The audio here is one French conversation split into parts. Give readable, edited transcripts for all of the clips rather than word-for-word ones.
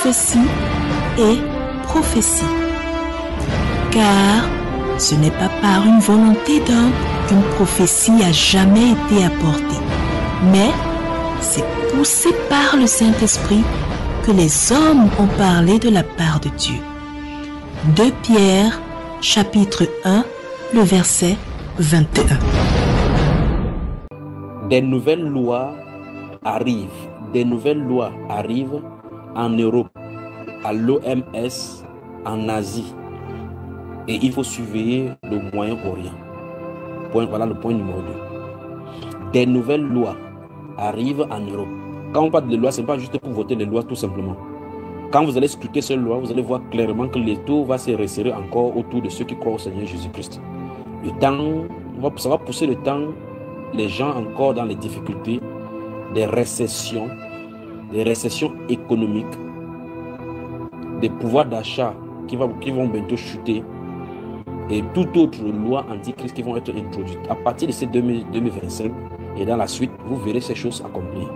prophétie et prophétie. Car ce n'est pas par une volonté d'homme qu'une prophétie a jamais été apportée, mais c'est poussé par le Saint-Esprit que les hommes ont parlé de la part de Dieu. 2 Pierre, chapitre 1, le verset 21. Des nouvelles lois arrivent. Des nouvelles lois arrivent en Europe, à l'OMS, en Asie. Et il faut surveiller le Moyen-Orient. Voilà le point numéro 2. Des nouvelles lois arrivent en Europe. Quand on parle de lois, ce n'est pas juste pour voter les lois tout simplement. Quand vous allez scruter ces lois, vous allez voir clairement que l'étau va se resserrer encore autour de ceux qui croient au Seigneur Jésus-Christ. Le temps, ça va pousser le temps, les gens encore dans les difficultés, des récessions économiques, des pouvoirs d'achat qui vont bientôt chuter et toute autre loi antichrist qui vont être introduites. À partir de ces 2025 et dans la suite, vous verrez ces choses accomplir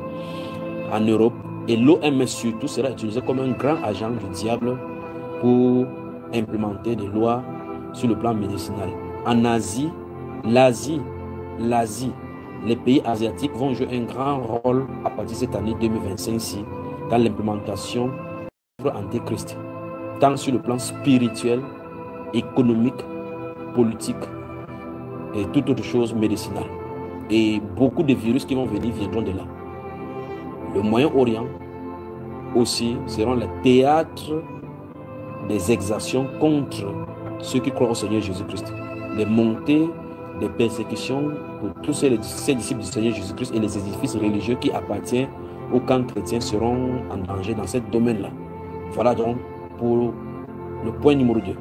en Europe. Et l'OMS surtout sera utilisé comme un grand agent du diable pour implémenter des lois sur le plan médicinal. En Asie, l'Asie, les pays asiatiques vont jouer un grand rôle à partir de cette année 2025-ci dans l'implémentation de l'antéchrist, tant sur le plan spirituel, économique, politique et toute autre chose médicinale. Et beaucoup de virus qui vont venir viendront de là. Le Moyen-Orient aussi seront le théâtre des exactions contre ceux qui croient au Seigneur Jésus-Christ. Les montées des persécutions pour tous ces disciples du Seigneur Jésus-Christ et les édifices religieux qui appartiennent au camp chrétien seront en danger dans ce domaine-là. Voilà donc pour le point numéro 2.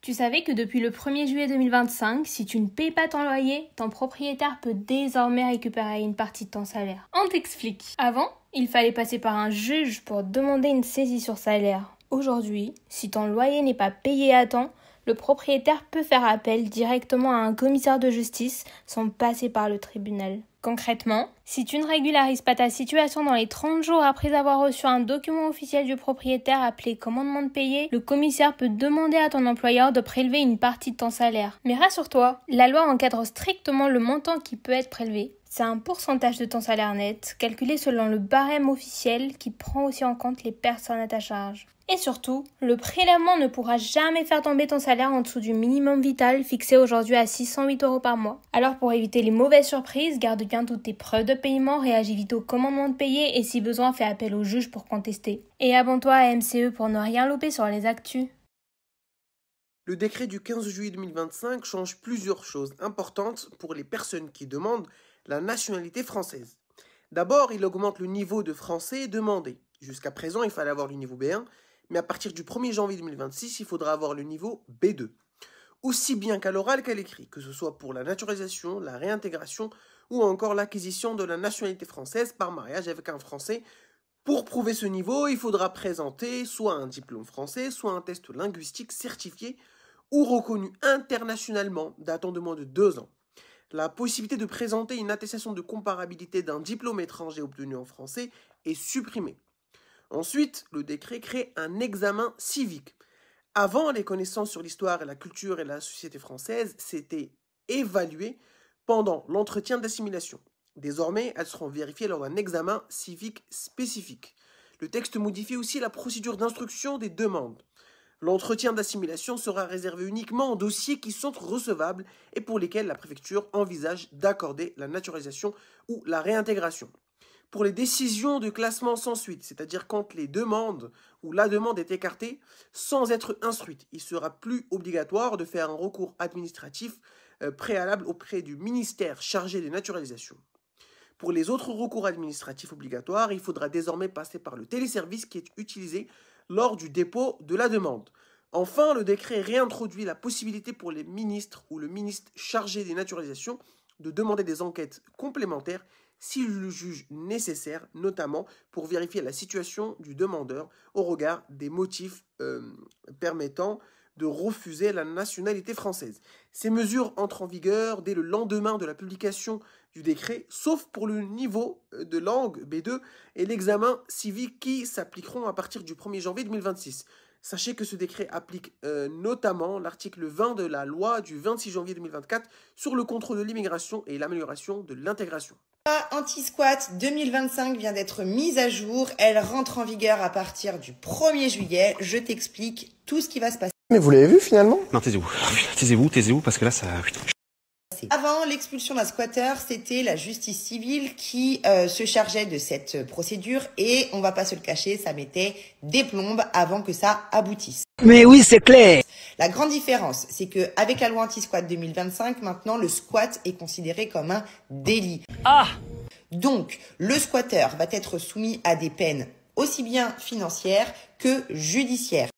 Tu savais que depuis le 1er juillet 2025, si tu ne payes pas ton loyer, ton propriétaire peut désormais récupérer une partie de ton salaire. On t'explique. Avant, il fallait passer par un juge pour demander une saisie sur salaire. Aujourd'hui, si ton loyer n'est pas payé à temps, le propriétaire peut faire appel directement à un commissaire de justice sans passer par le tribunal. Concrètement, si tu ne régularises pas ta situation dans les 30 jours après avoir reçu un document officiel du propriétaire appelé commandement de payer, le commissaire peut demander à ton employeur de prélever une partie de ton salaire. Mais rassure-toi, la loi encadre strictement le montant qui peut être prélevé. C'est un pourcentage de ton salaire net, calculé selon le barème officiel qui prend aussi en compte les personnes à ta charge. Et surtout, le prélèvement ne pourra jamais faire tomber ton salaire en dessous du minimum vital fixé aujourd'hui à 608 € par mois. Alors pour éviter les mauvaises surprises, garde bien toutes tes preuves de paiement, réagis vite au commandement de payer et si besoin, fais appel au juge pour contester. Et abonne-toi à MCE pour ne rien louper sur les actus. Le décret du 15 juillet 2025 change plusieurs choses importantes pour les personnes qui demandent la nationalité française. D'abord, il augmente le niveau de français demandé. Jusqu'à présent, il fallait avoir le niveau B1, mais à partir du 1er janvier 2026, il faudra avoir le niveau B2. Aussi bien qu'à l'oral qu'à l'écrit, que ce soit pour la naturalisation, la réintégration ou encore l'acquisition de la nationalité française par mariage avec un Français. Pour prouver ce niveau, il faudra présenter soit un diplôme français, soit un test linguistique certifié ou reconnu internationalement datant de moins de 2 ans. La possibilité de présenter une attestation de comparabilité d'un diplôme étranger obtenu en français est supprimée. Ensuite, le décret crée un examen civique. Avant, les connaissances sur l'histoire et la culture et la société française s'étaient évaluées pendant l'entretien d'assimilation. Désormais, elles seront vérifiées lors d'un examen civique spécifique. Le texte modifie aussi la procédure d'instruction des demandes. L'entretien d'assimilation sera réservé uniquement aux dossiers qui sont recevables et pour lesquels la préfecture envisage d'accorder la naturalisation ou la réintégration. Pour les décisions de classement sans suite, c'est-à-dire quand les demandes ou la demande est écartée sans être instruite, il sera plus obligatoire de faire un recours administratif préalable auprès du ministère chargé des naturalisations. Pour les autres recours administratifs obligatoires, il faudra désormais passer par le téléservice qui est utilisé lors du dépôt de la demande. Enfin, le décret réintroduit la possibilité pour les ministres ou le ministre chargé des naturalisations de demander des enquêtes complémentaires s'il le juge nécessaire, notamment pour vérifier la situation du demandeur au regard des motifs permettant de refuser la nationalité française. Ces mesures entrent en vigueur dès le lendemain de la publication du décret, sauf pour le niveau de langue B2 et l'examen civique qui s'appliqueront à partir du 1er janvier 2026. Sachez que ce décret applique notamment l'article 20 de la loi du 26 janvier 2024 sur le contrôle de l'immigration et l'amélioration de l'intégration. La loi anti-squat 2025 vient d'être mise à jour. Elle rentre en vigueur à partir du 1er juillet. Je t'explique tout ce qui va se passer. Mais vous l'avez vu finalement? Non, taisez-vous, parce que là, ça... Avant l'expulsion d'un squatteur, c'était la justice civile qui se chargeait de cette procédure et on va pas se le cacher, ça mettait des plombes avant que ça aboutisse. Mais oui, c'est clair. La grande différence, c'est que avec la loi anti-squat 2025, maintenant le squat est considéré comme un délit. Donc, le squatteur va être soumis à des peines aussi bien financières que judiciaires.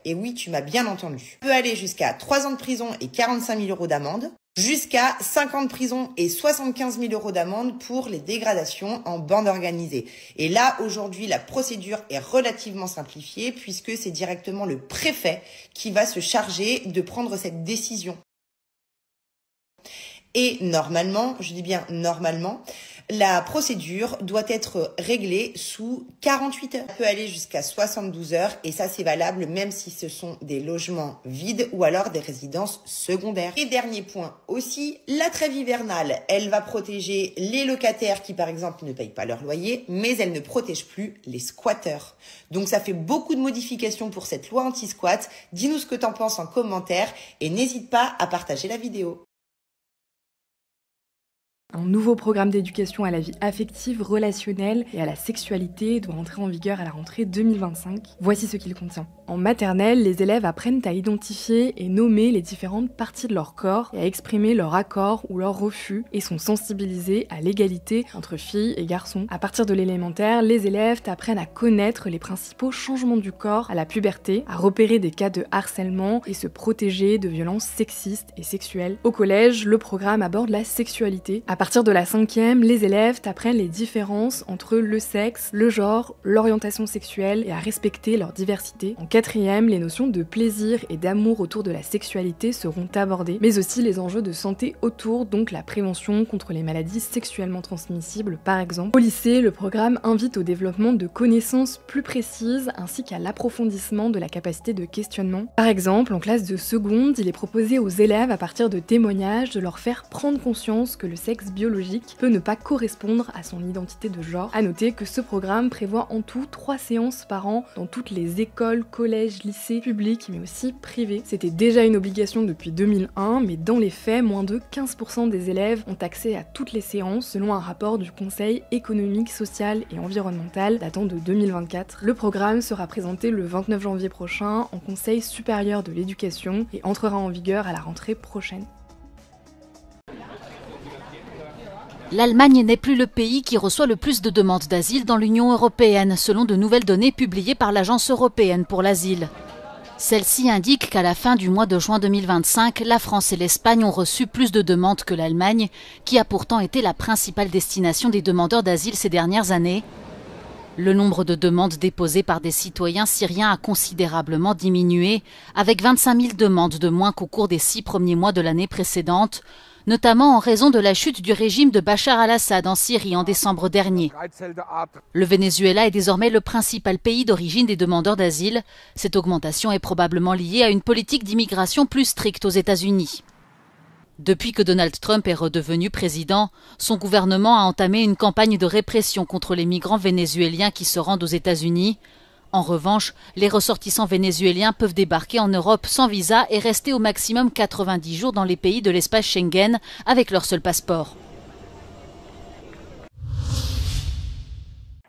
Et oui, tu m'as bien entendu. Il peut aller jusqu'à 3 ans de prison et 45 000 € d'amende, jusqu'à 5 ans de prison et 75 000 € d'amende pour les dégradations en bande organisée. Et là, aujourd'hui, la procédure est relativement simplifiée puisque c'est directement le préfet qui va se charger de prendre cette décision. Et normalement, je dis bien normalement, la procédure doit être réglée sous 48 heures. Ça peut aller jusqu'à 72 heures et ça c'est valable même si ce sont des logements vides ou alors des résidences secondaires. Et dernier point aussi, la trêve hivernale, elle va protéger les locataires qui par exemple ne payent pas leur loyer, mais elle ne protège plus les squatteurs. Donc ça fait beaucoup de modifications pour cette loi anti-squat. Dis-nous ce que t'en penses en commentaire et n'hésite pas à partager la vidéo. Un nouveau programme d'éducation à la vie affective, relationnelle et à la sexualité doit entrer en vigueur à la rentrée 2025. Voici ce qu'il contient. En maternelle, les élèves apprennent à identifier et nommer les différentes parties de leur corps et à exprimer leur accord ou leur refus et sont sensibilisés à l'égalité entre filles et garçons. À partir de l'élémentaire, les élèves apprennent à connaître les principaux changements du corps à la puberté, à repérer des cas de harcèlement et se protéger de violences sexistes et sexuelles. Au collège, le programme aborde la sexualité. À partir de la 5e, les élèves apprennent les différences entre le sexe, le genre, l'orientation sexuelle et à respecter leur diversité. En 4e, les notions de plaisir et d'amour autour de la sexualité seront abordées, mais aussi les enjeux de santé autour, donc la prévention contre les maladies sexuellement transmissibles par exemple. Au lycée, le programme invite au développement de connaissances plus précises ainsi qu'à l'approfondissement de la capacité de questionnement. Par exemple, en classe de seconde, il est proposé aux élèves à partir de témoignages de leur faire prendre conscience que le sexe biologique peut ne pas correspondre à son identité de genre. À noter que ce programme prévoit en tout 3 séances par an dans toutes les écoles, collèges, lycées, publics mais aussi privés. C'était déjà une obligation depuis 2001, mais dans les faits, moins de 15% des élèves ont accès à toutes les séances selon un rapport du Conseil économique, social et environnemental datant de 2024. Le programme sera présenté le 29 janvier prochain en Conseil supérieur de l'éducation et entrera en vigueur à la rentrée prochaine. L'Allemagne n'est plus le pays qui reçoit le plus de demandes d'asile dans l'Union européenne, selon de nouvelles données publiées par l'Agence européenne pour l'asile. Celle-ci indique qu'à la fin du mois de juin 2025, la France et l'Espagne ont reçu plus de demandes que l'Allemagne, qui a pourtant été la principale destination des demandeurs d'asile ces dernières années. Le nombre de demandes déposées par des citoyens syriens a considérablement diminué, avec 25 000 demandes de moins qu'au cours des 6 premiers mois de l'année précédente, notamment en raison de la chute du régime de Bachar al-Assad en Syrie en décembre dernier. Le Venezuela est désormais le principal pays d'origine des demandeurs d'asile. Cette augmentation est probablement liée à une politique d'immigration plus stricte aux États-Unis. Depuis que Donald Trump est redevenu président, son gouvernement a entamé une campagne de répression contre les migrants vénézuéliens qui se rendent aux États-Unis. En revanche, les ressortissants vénézuéliens peuvent débarquer en Europe sans visa et rester au maximum 90 jours dans les pays de l'espace Schengen avec leur seul passeport.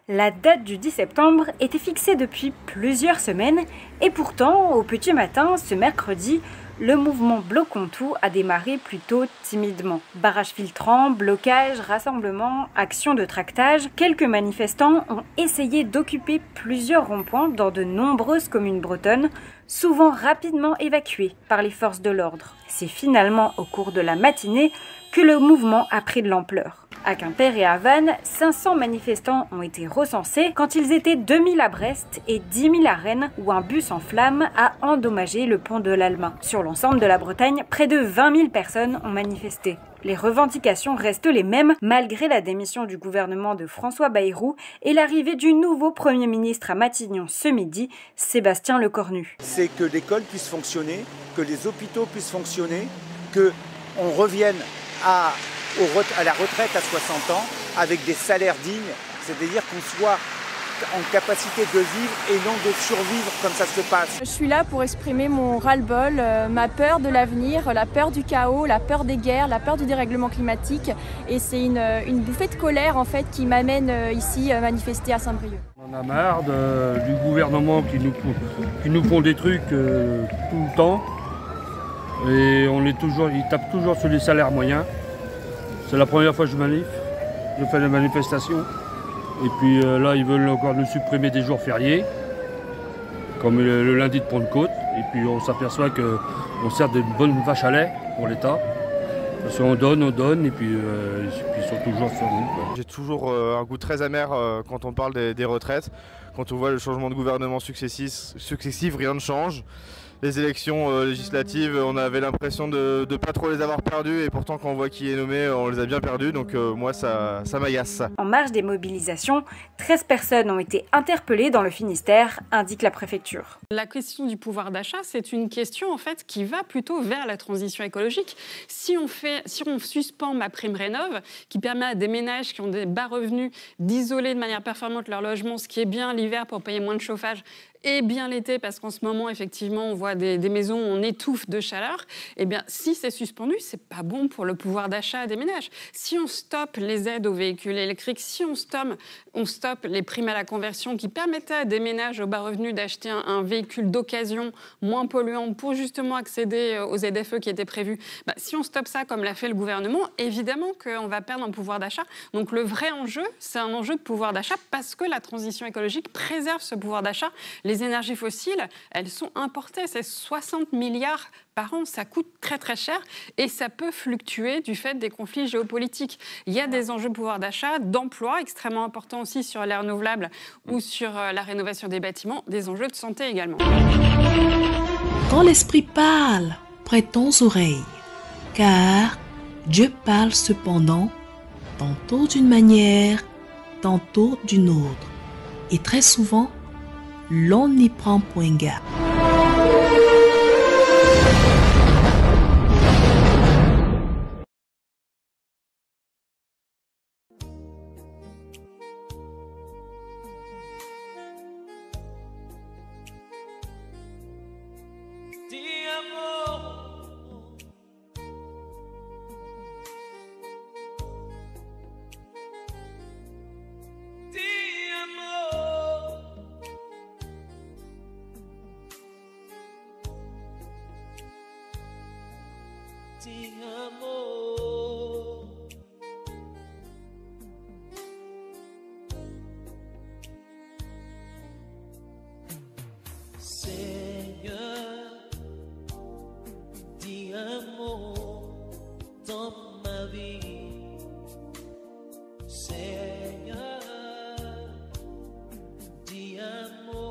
La date du 10 septembre était fixée depuis plusieurs semaines et pourtant, au petit matin, ce mercredi, le mouvement Bloquons tout a démarré plutôt timidement. Barrages filtrants, blocages, rassemblements, actions de tractage, quelques manifestants ont essayé d'occuper plusieurs ronds-points dans de nombreuses communes bretonnes, souvent rapidement évacuées par les forces de l'ordre. C'est finalement au cours de la matinée que le mouvement a pris de l'ampleur. À Quimper et à Vannes, 500 manifestants ont été recensés quand ils étaient 2000 à Brest et 10 000 à Rennes où un bus en flammes a endommagé le pont de l'Alma. Sur l'ensemble de la Bretagne, près de 20 000 personnes ont manifesté. Les revendications restent les mêmes malgré la démission du gouvernement de François Bayrou et l'arrivée du nouveau Premier ministre à Matignon ce midi, Sébastien Lecornu. C'est que l'école puisse fonctionner, que les hôpitaux puissent fonctionner, qu'on revienne à la retraite à 60 ans avec des salaires dignes, c'est-à-dire qu'on soit en capacité de vivre et non de survivre comme ça se passe. Je suis là pour exprimer mon ras-le-bol, ma peur de l'avenir, la peur du chaos, la peur des guerres, la peur du dérèglement climatique. Et c'est une bouffée de colère en fait qui m'amène ici manifester à Saint-Brieuc. On a marre du gouvernement qui nous font des trucs tout le temps. Et ils tapent toujours sur les salaires moyens. C'est la première fois que je fais des manifestations. Et puis là, ils veulent encore nous supprimer des jours fériés, comme le lundi de Pentecôte. Et puis on s'aperçoit qu'on sert de bonnes vaches à lait pour l'État. Parce qu'on donne, et puis ils sont toujours sur nous. J'ai toujours un goût très amer quand on parle des retraites. Quand on voit le changement de gouvernement successif, rien ne change. Les élections législatives, on avait l'impression de ne pas trop les avoir perdues et pourtant quand on voit qui est nommé, on les a bien perdues, donc moi ça m'agace. En marge des mobilisations, 13 personnes ont été interpellées dans le Finistère, indique la préfecture. La question du pouvoir d'achat, c'est une question en fait qui va plutôt vers la transition écologique. Si on suspend MaPrimeRénov', qui permet à des ménages qui ont des bas revenus d'isoler de manière performante leur logement, ce qui est bien l'hiver pour payer moins de chauffage, et bien l'été, parce qu'en ce moment, effectivement, on voit des maisons où on étouffe de chaleur, eh bien, si c'est suspendu, c'est pas bon pour le pouvoir d'achat des ménages. Si on stoppe les aides aux véhicules électriques, si on stoppe les primes à la conversion qui permettaient à des ménages aux bas revenus d'acheter un véhicule d'occasion moins polluant pour justement accéder aux ZFE qui étaient prévus, si on stoppe ça comme l'a fait le gouvernement, évidemment qu'on va perdre en pouvoir d'achat. Donc le vrai enjeu, c'est un enjeu de pouvoir d'achat parce que la transition écologique préserve ce pouvoir d'achat. Les énergies fossiles, elles sont importées, c'est 60 milliards par an, ça coûte très très cher et ça peut fluctuer du fait des conflits géopolitiques. Il y a des enjeux de pouvoir d'achat, d'emploi extrêmement importants aussi sur les renouvelables ou sur la rénovation des bâtiments, des enjeux de santé également. Quand l'Esprit parle, prêtons oreille, car Dieu parle cependant, tantôt d'une manière, tantôt d'une autre, et très souvent, l'on n'y prend point garde. Seigneur, dis un mot.